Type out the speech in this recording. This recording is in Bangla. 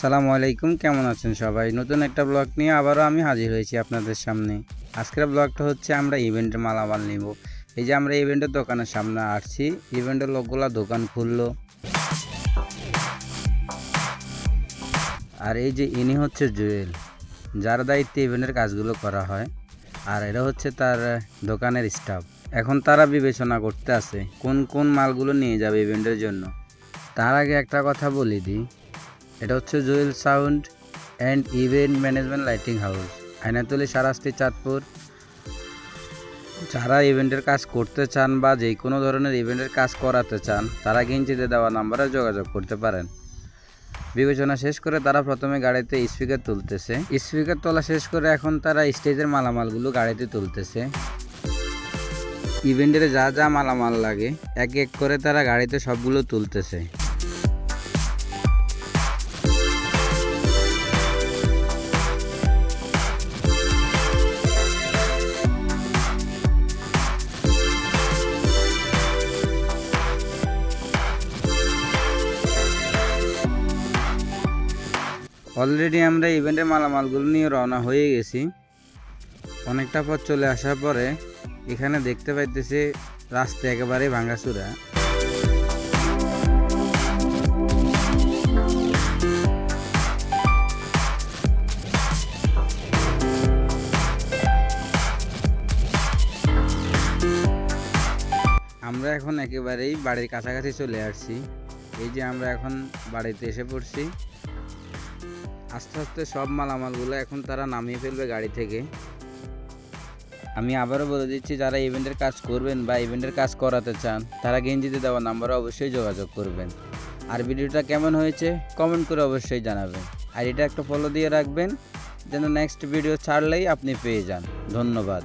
আসসালামু আলাইকুম, কেমন আছেন সবাই? নতুন একটা ব্লগ নিয়ে আবারও আমি হাজির হয়েছি আপনাদের সামনে। আজকের ব্লগটা হচ্ছে আমরা ইভেন্টের মালামাল নিব। এই যে আমরা ইভেন্টের দোকানের সামনে আসছি, ইভেন্টের লোকগুলা দোকান খুললো। আর এই যে ইনি হচ্ছে জুয়েল, যার দায়িত্বে ইভেন্টের কাজগুলো করা হয়, আর এরা হচ্ছে তার দোকানের স্টাফ। এখন তারা বিবেচনা করতে আছে কোন কোন মালগুলো নিয়ে যাবে ইভেন্টের জন্য। তার আগে একটা কথা বলে দিই, এটা হচ্ছে Jewel sound and event management lighting house, Ainatali, Sarasti, Chandpur. যারা ইভেন্টের কাজ করতে চান বা যে কোনো ধরনের ইভেন্টের কাজ করাতে চান, তারা গেঞ্জিতে দেওয়া নাম্বারে যোগাযোগ করতে পারেন। বিবেচনা শেষ করে তারা প্রথমে গাড়িতে স্পিকার তুলতেছে। স্পিকার তোলা শেষ করে এখন তারা স্টেজের মালামালগুলো গাড়িতে তুলতেছে। ইভেন্টের যা যা মালামাল লাগে এক এক করে তারা গাড়িতে সবগুলো তুলতেছে। অলরেডি আমরা ইভেন্টের মালামালগুলো নিয়ে রওনা হয়ে গেছি। অনেকটা পথ চলে আসার পরে এখানে দেখতে পাইতেছি রাস্তা একেবারে ভাঙাচুরা। আমরা এখন একেবারেই বাড়ির কাছাকাছি চলে আসছি। এই যে আমরা এখন বাড়িতে এসে পড়ছি। আস্তে আস্তে সব মালামালগুলো এখন তারা নামিয়ে ফেলবে গাড়ি থেকে। আমি আবারও বলে দিচ্ছি, যারা ইভেন্টের কাজ করবেন বা ইভেন্টের কাজ করাতে চান, তারা গেঞ্জিতে দেওয়া নাম্বারে অবশ্যই যোগাযোগ করবেন। আর ভিডিওটা কেমন হয়েছে কমেন্ট করে অবশ্যই জানাবেন। আর এটা একটা ফলো দিয়ে রাখবেন যেন নেক্সট ভিডিও ছাড়লেই আপনি পেয়ে যান। ধন্যবাদ।